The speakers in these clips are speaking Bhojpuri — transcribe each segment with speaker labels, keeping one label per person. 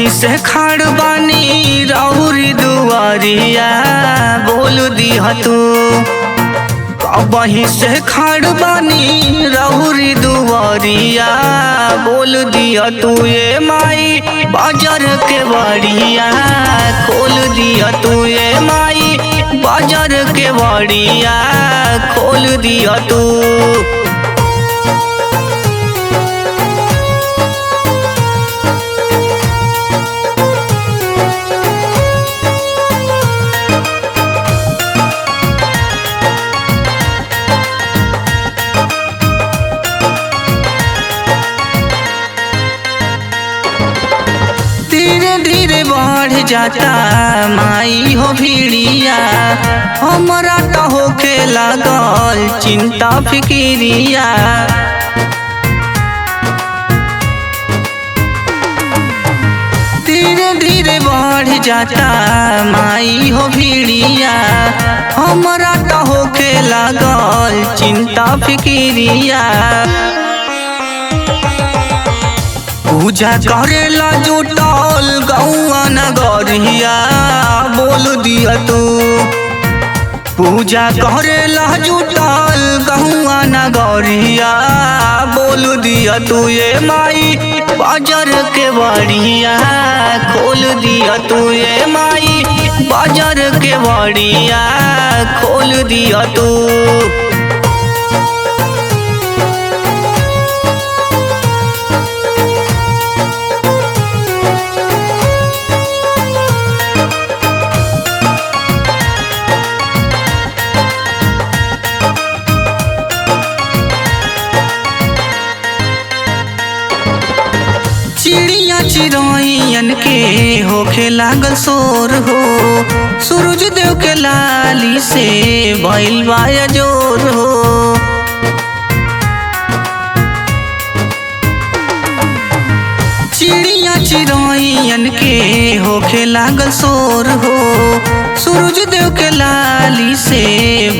Speaker 1: वही से खड़ बानी राउरी दुआरिया बोल दिया तू। वही से खड़ बानी राउरी दुआरिया बोल दिया तू। ये माई बाजार के बाड़िया खोल दिया तू। ये माई बाजार के बाड़िया खोल दिया तू। धीरे धीरे बढ़ जाता माई हो भीड़िया, हमरा तो होके लागल चिंता फिकिरिया। धीरे धीरे बढ़ जाता माई हो भीड़िया, हमरा तो होके लागल चिंता फिकिरिया। पूजा करेला जुटल गौआ नगरिया बोल दिया तू। पूजा करेला जुटल गौआ नगरिया बोल दिया तू। ये माई बाजार के बाड़िया खोल दिया तू। ये माई बाजार के बाड़िया खोल दिया तू। चिड़िया चिड़ैयन के होखे लागल शोर हो, सूरज देव के लाली से भइल बा जोर हो। चिड़िया चिड़ैयन के होखे लागल शोर हो, सूरज देव के लाली से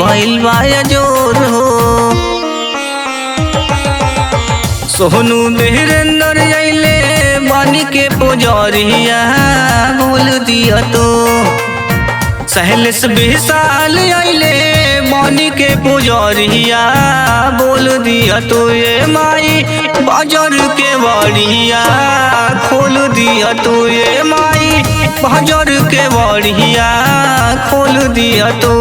Speaker 1: भइल बा जोर हो। सोनू मेहरेंद्र अइले बानी के पुजरिया बोल दिया तो। सहलेस विशाल अइले बानी के पुजरिया बोल दिया तो। ये माई बाजार के बाड़िया खोल दिया तो। ये माई बाजार के बाड़िया खोल दिया तो।